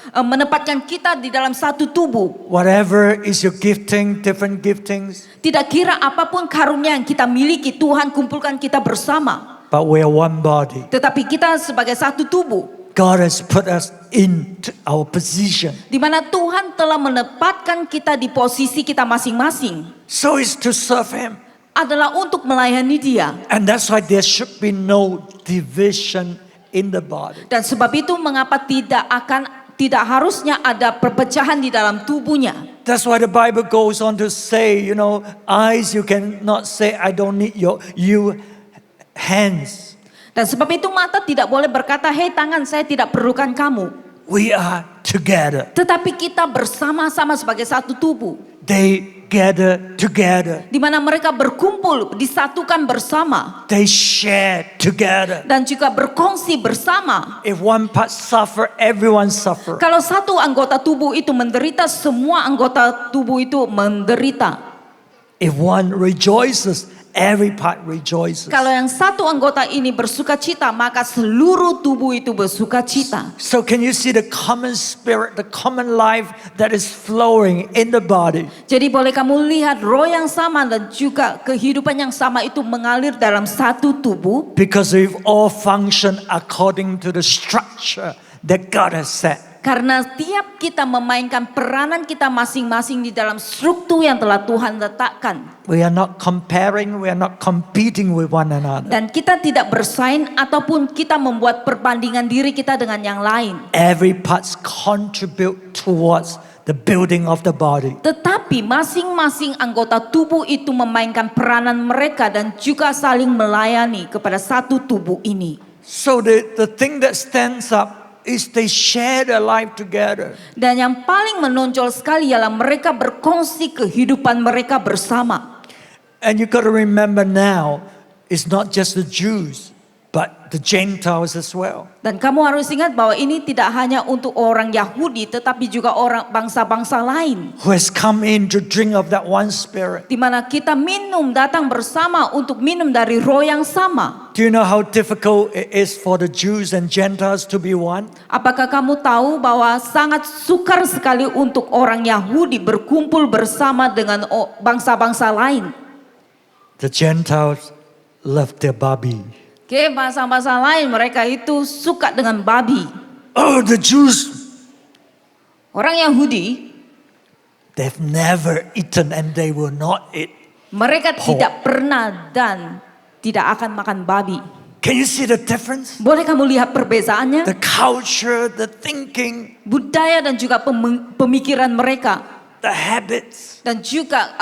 menempatkan kita di dalam satu tubuh. Whatever is your gifting, different giftings, Tidak kira apapun karunia yang kita miliki, Tuhan kumpulkan kita bersama. but we are one body. Tetapi kita sebagai satu tubuh, God has put us in our position. di mana Tuhan telah menempatkan kita di posisi kita masing-masing, So it's to serve Him. adalah untuk melayani Dia. And that's why there should be no division in the body. Dan sebab itu mengapa tidak harusnya ada perpecahan di dalam tubuhnya. That's why the Bible goes on to say, you know, eyes, you cannot say, I don't need you hands. Dan sebab itu mata tidak boleh berkata, hei tangan saya tidak perlukan kamu. We are together. Tetapi kita bersama-sama sebagai satu tubuh. They gather together. Di mana mereka berkumpul, disatukan bersama. They share together. Dan juga berkongsi bersama. If one part suffer, everyone suffer. Kalau satu anggota tubuh itu menderita, semua anggota tubuh itu menderita. If one rejoices, every part rejoices. Kalau yang satu anggota ini bersuka cita, maka seluruh tubuh itu bersuka cita. So can you see the common spirit, the common life that is flowing in the body? Jadi boleh kamu lihat roh yang sama dan juga kehidupan yang sama itu mengalir dalam satu tubuh. Because we all function according to the structure that God has set. Karena tiap kita memainkan peranan kita masing-masing di dalam struktur yang telah Tuhan letakkan. We are not comparing, we are not competing with one another. Dan kita tidak bersaing ataupun kita membuat perbandingan diri kita dengan yang lain. Every parts contribute towards the building of the body. Tetapi masing-masing anggota tubuh itu memainkan peranan mereka dan juga saling melayani kepada satu tubuh ini. So the thing that stands up is they share their life together. Dan yang paling menonjol sekali ialah mereka berkongsi kehidupan mereka bersama. And you got to remember now, it's not just the Jews, but the Gentiles as well. Dan kamu harus ingat bahwa ini tidak hanya untuk orang Yahudi tetapi juga orang bangsa-bangsa lain. Who has come in to drink of that one spirit. Di mana kita datang bersama untuk minum dari roh yang sama. Do you know how difficult it is for the Jews and Gentiles to be one? Apakah kamu tahu bahwa sangat sukar sekali untuk orang Yahudi berkumpul bersama dengan bangsa-bangsa lain? The Gentiles love their babi. Oke, bangsa-bangsa lain mereka itu suka dengan babi. Oh, the Jews, Orang Yahudi, they've never eaten and they will not eat. mereka Pork. tidak pernah dan tidak akan makan babi. Can you see the difference? Boleh kamu lihat perbedaannya? The culture, the thinking, Budaya dan juga pemikiran mereka the habits. dan juga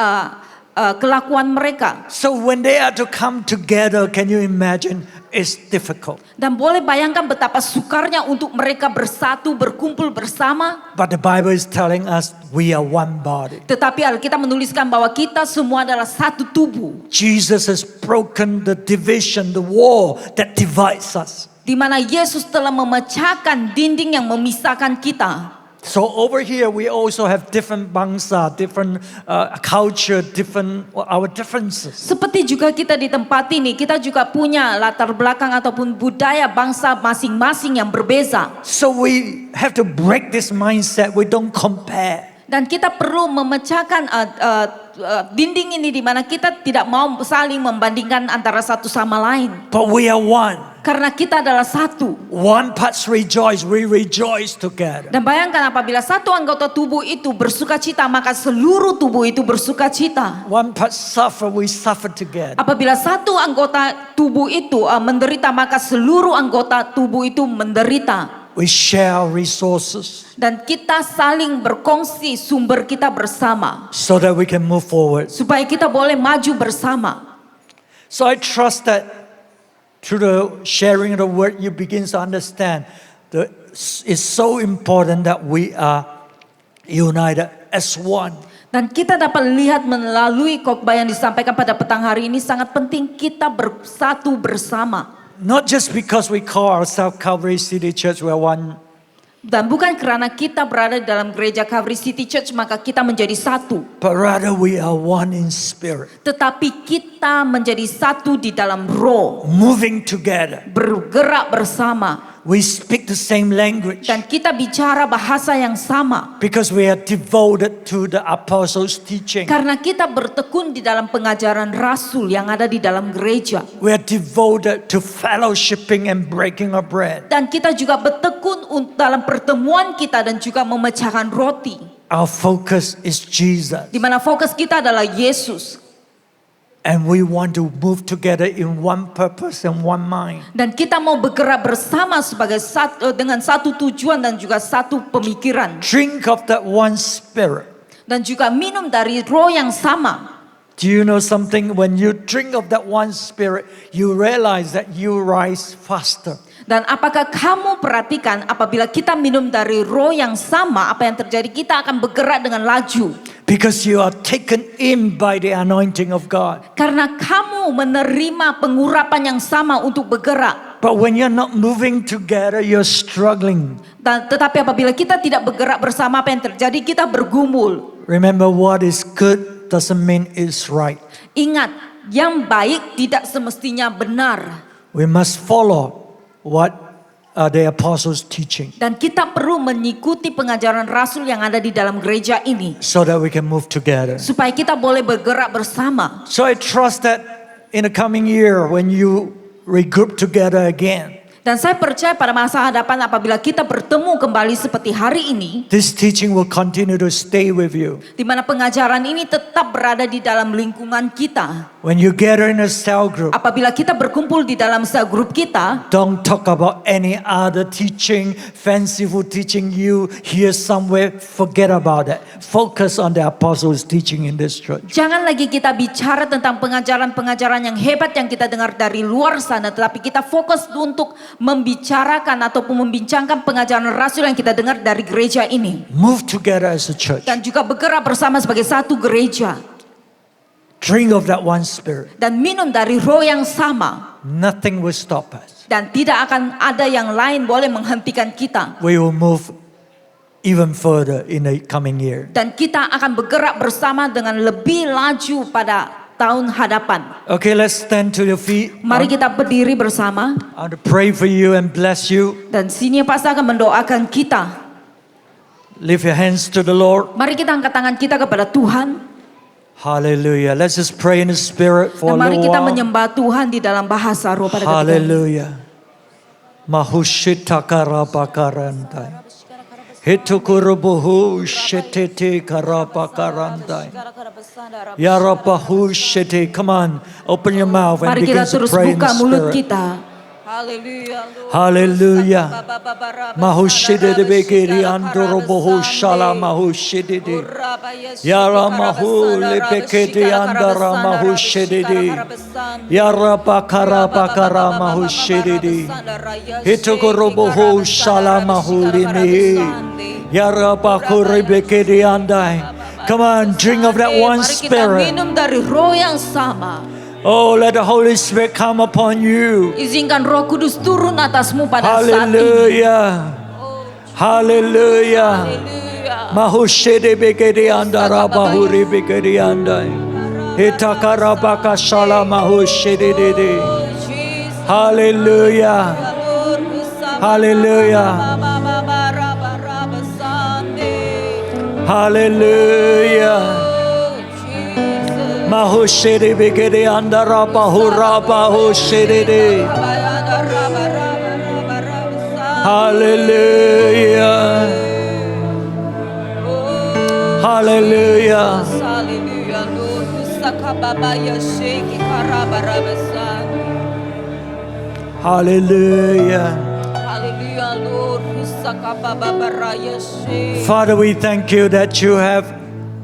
kelakuan mereka. So when they are to come together, can you imagine? It's difficult. Dan boleh bayangkan betapa sukarnya untuk mereka bersatu, berkumpul bersama. But the Bible is telling us we are one body. Tetapi Alkitab menuliskan bahwa kita semua adalah satu tubuh. Jesus has broken the division, the wall that divides us. Di mana Yesus telah memecahkan dinding yang memisahkan kita. So over here we also have different bangsa, different culture, different our differences. Seperti juga kita di tempat ini, kita juga punya latar belakang ataupun budaya bangsa masing-masing yang berbeza. So we have to break this mindset. We don't compare. Dan kita perlu memecahkan dinding ini di mana kita tidak mau saling membandingkan antara satu sama lain. But we are one. Karena kita adalah satu. One parts rejoice, we rejoice together. Dan bayangkan apabila satu anggota tubuh itu bersuka cita, maka seluruh tubuh itu bersuka cita. One part suffer, we suffer together. Apabila satu anggota tubuh itu menderita, maka seluruh anggota tubuh itu menderita. We share resources Dan kita saling berkongsi sumber kita bersama. so that we can move forward. Supaya kita boleh maju bersama. So I trust that through the sharing of the word, you begin to understand that it's so important that we are united as one. Dan kita dapat lihat melalui khotbah yang disampaikan pada petang hari ini sangat penting kita bersatu bersama. Not just because we call ourselves Calvary City Church, we are one. Dan bukan karena kita berada di dalam gereja Calvary City Church maka kita menjadi satu. But rather we are one in spirit. Tetapi kita menjadi satu di dalam roh. Moving together. Bergerak bersama. We speak the same language. Dan kita bicara bahasa yang sama. Because we are devoted to the apostles' teaching. Karena kita bertekun di dalam pengajaran rasul yang ada di dalam gereja. We are devoted to fellowshipping and breaking of bread. Dan kita juga bertekun dalam pertemuan kita dan juga memecahkan roti. Our focus is Jesus. Di mana fokus kita adalah Yesus. And we want to move together in one purpose and one mind. Dan kita mau bergerak bersama sebagai satu dengan satu tujuan dan juga satu pemikiran. Drink of that one spirit. Dan juga minum dari roh yang sama. Do you know something? When you drink of that one spirit, you realize that you rise faster. Dan apakah kamu perhatikan apabila kita minum dari roh yang sama, apa yang terjadi? Kita akan bergerak dengan laju. Because you are taken in by the anointing of God. Karena kamu menerima pengurapan yang sama untuk bergerak. But when you're not moving together, you're struggling. Dan tetapi apabila kita tidak bergerak bersama, apa yang terjadi? Kita bergumul. Remember, what is good doesn't mean it's right. Ingat yang baik tidak semestinya benar. We must follow what the apostles' teaching Dan kita perlu mengikuti pengajaran rasul yang ada di dalam gereja ini. so that we can move together. Supaya kita boleh bergerak bersama. So I trust that in the coming year when you regroup together again, Dan saya percaya pada masa hadapan apabila kita bertemu kembali seperti hari ini. this teaching will continue to stay with you. Di mana pengajaran ini tetap berada di dalam lingkungan kita. When you gather in a cell group, Apabila kita berkumpul di dalam sel grup kita. don't talk about any other teaching, fanciful teaching you hear somewhere. Forget about that. Focus on the apostles' teaching in this church. Jangan lagi kita bicara tentang pengajaran-pengajaran yang hebat yang kita dengar dari luar sana. Tetapi kita fokus untuk membicarakan ataupun membincangkan pengajaran rasul yang kita dengar dari gereja ini. Move together as a church. Dan juga bergerak bersama sebagai satu gereja. Drink of that one spirit. Dan minum dari roh yang sama. Nothing will stop us. Dan tidak akan ada yang lain boleh menghentikan kita. We will move even further in the coming year. Dan kita akan bergerak bersama dengan lebih laju pada tahun hadapan. Okay, let's stand to your feet. Mari kita berdiri bersama. I want to pray for you and bless you. Dan sini pastor akan mendoakan kita. Lift your hands to the Lord. Mari kita angkat tangan kita kepada Tuhan. Hallelujah. Let's just pray in the spirit for Dan a mari little kita while. menyembah Tuhan di dalam bahasa roh pada ketika ini. Hallelujah. Mahushita karabakarantai. Hitukurubuhu shetete karabakarantai. Yarabahu shete. Come on, open your mouth and Mari begin kita to terus pray in buka the mulut spirit. kita. Haleluya. Hallelujah. Mahushide de begiri andorobohu shala mahushide de. Yara mahu lebekete andara mahushide de. Yara bakara bakara mahushide de. Hitokorobohu shala mahu limi. Yara bakure bekete andai. Come on, drink of that one Mari kita spirit. minum dari roh yang sama. Oh, let the Holy Spirit come upon you. Izinkan Roh Kudus turun atasmu pada saat ini. Hallelujah. Hallelujah. Haleluya. Mahushede begedi andara bahuri begedi andai. Hitakara baka shala mahushede dede. Oh, Jesus. Hallelujah. Lord, bersama Hallelujah. Hallelujah. Oh, Jesus. Mahushede begedi andara bahura bahushede de. Hallelujah. Hallelujah. Haleluya, Lord. Sakababa ya sheki karabarabasan. Hallelujah. Haleluya, Lord. Sakababa ya sheki. Father, we thank you that you have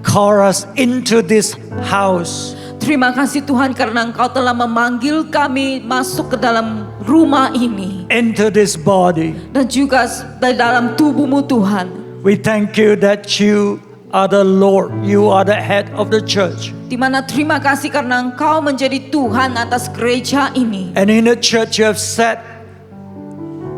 called us into this house. Terima kasih Tuhan karena Engkau telah memanggil kami masuk ke dalam rumah ini. Into this body. Dan juga di dalam tubuhmu Tuhan. We thank you that you are the Lord. You are the head of the church. Di mana terima kasih karena Engkau menjadi Tuhan atas gereja ini. And in the church you have set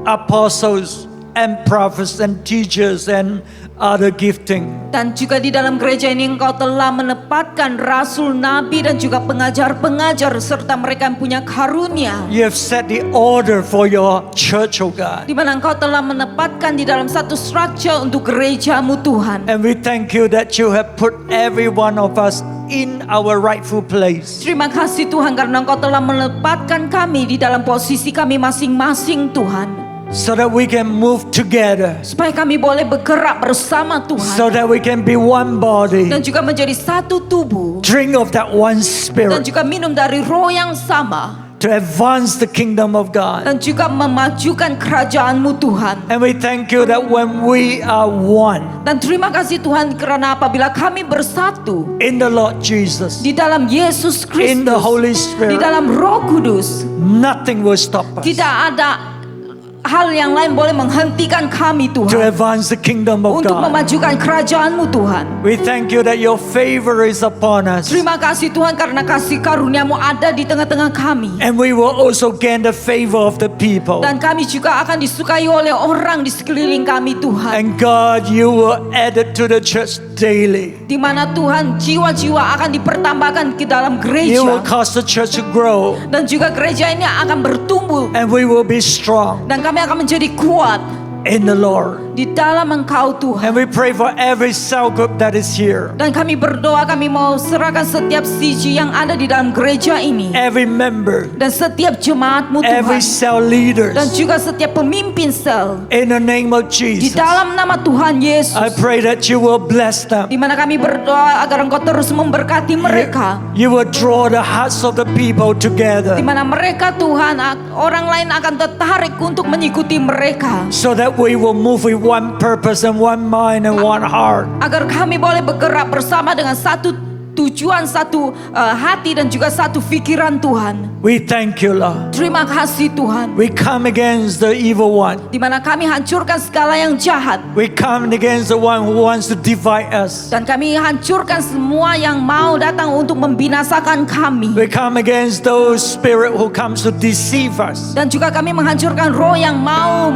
apostles and prophets and teachers and other gifting. Dan juga di dalam gereja ini Engkau telah menempatkan rasul, nabi dan juga pengajar-pengajar serta mereka yang punya karunia. You have set the order for your church, oh God. Di mana Engkau telah menempatkan di dalam satu structure untuk gerejamu Tuhan. And we thank you that you have put every one of us in our rightful place. Terima kasih Tuhan karena Engkau telah menempatkan kami di dalam posisi kami masing-masing Tuhan. So that we can move together. Supaya kami boleh bergerak bersama Tuhan. So that we can be one body. Dan juga menjadi satu tubuh. Drink of that one Dan spirit. juga minum dari roh yang sama. To advance the kingdom of God. Dan juga memajukan kerajaan-Mu Tuhan. And we thank you that when we are one. Dan terima kasih Tuhan karena apabila kami bersatu. In the Lord Jesus. Di dalam Yesus Kristus. In the Holy Di Spirit. dalam Roh Kudus. Nothing will stop us. Tidak ada hal yang lain boleh menghentikan kami to Tuhan, advance the kingdom of untuk God. memajukan kerajaan-Mu Tuhan. We thank you that your favor is upon us. Terima kasih Tuhan karena kasih karunia-Mu ada di tengah-tengah kami. And we will also gain the favor of the people. Dan kami juga akan disukai oleh orang di sekeliling kami Tuhan. And God, you will add it to the church daily. Di mana Tuhan jiwa-jiwa akan dipertambahkan ke dalam You will gereja. cause the church to grow. Dan juga gereja ini akan bertumbuh. And we will be strong Dan kami akan menjadi kuat in the Lord. di dalam Engkau Tuhan. And we pray for every cell group that is here. Dan kami berdoa, kami mau serahkan setiap CG yang ada di dalam gereja ini. Every member. Dan setiap jemaat-Mu Every Tuhan. cell leaders. Dan juga setiap pemimpin sel. In the name of Di Jesus. dalam nama Tuhan Yesus. I pray that you will bless them. Di mana kami berdoa agar Engkau terus memberkati mereka. You will draw the hearts of the people Di together mana mereka Tuhan, orang lain akan tertarik untuk mengikuti mereka. so that we will move with one purpose and one mind and one heart. Agar kami boleh bergerak bersama dengan satu tujuan, satu hati dan juga satu pikiran Tuhan. We thank you, Lord. Terima kasih Tuhan. We come against the evil one. Di mana kami hancurkan segala yang jahat. We come against the one who wants to divide us. Dan kami hancurkan semua yang mau datang untuk membinasakan kami. We come against those spirit who comes to deceive us. Dan juga kami menghancurkan roh yang mau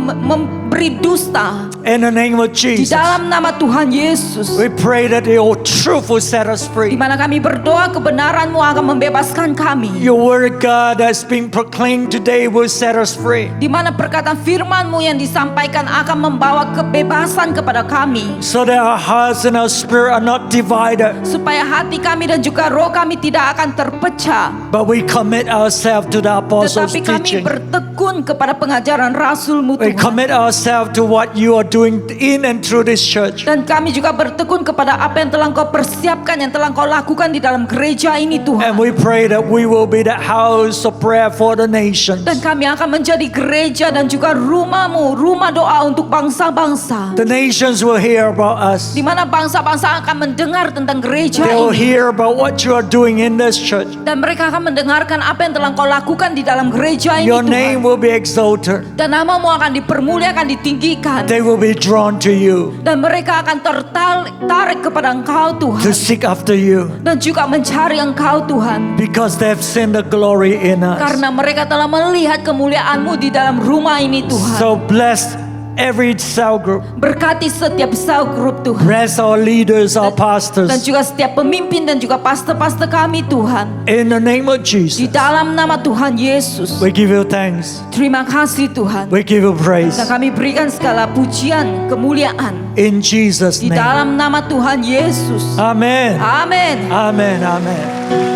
memberi dusta. In the name of Di Jesus, dalam nama Tuhan Yesus. we pray that your truth will set us Di free. mana kami berdoa kebenaran-Mu akan membebaskan kami. Your word, God, that's being proclaimed today will set us free. Di mana perkataan firman-Mu yang disampaikan akan membawa kebebasan kepada kami. So that our hearts and our spirit are not divided, Supaya hati kami dan juga roh kami tidak akan terpecah. but we commit ourselves to the apostles' Tetapi kami teaching. bertekun kepada pengajaran Rasul-Mu We Tuhan. commit ourselves to what you are doing in and through this church. Dan kami juga bertekun kepada apa yang telah Engkau persiapkan, yang telah Engkau lakukan di dalam gereja ini And Tuhan. we pray that we will be the house of prayer for the nations. Dan kami akan menjadi gereja dan juga rumah-Mu, rumah doa untuk bangsa-bangsa. The nations will hear about us. Di mana bangsa-bangsa akan mendengar tentang gereja They will ini. hear about what you are doing in this church. Dan mereka akan mendengarkan apa yang telah Engkau lakukan di dalam gereja ini Your name Tuhan. will be exalted. Dan nama-Mu akan dipermuliakan, ditinggikan. They will be drawn to you, Dan mereka akan tertarik kepada Engkau to Tuhan. seek after you, Dan juga mencari Engkau Tuhan. because they have seen the glory in us. Karena mereka telah melihat kemuliaan-Mu di dalam rumah ini Tuhan. So bless every cell group. Berkati setiap cell group Tuhan. Bless our leaders, our Dan pastors. juga setiap pemimpin dan juga pastor-pastor kami Tuhan. In the name of Di Jesus, dalam nama Tuhan Yesus. we give you thanks. Terima kasih Tuhan. We give you praise. Dan kami berikan segala pujian, kemuliaan. In Jesus' Di name. dalam nama Tuhan Yesus. Amen. Amin. Amen. Amen.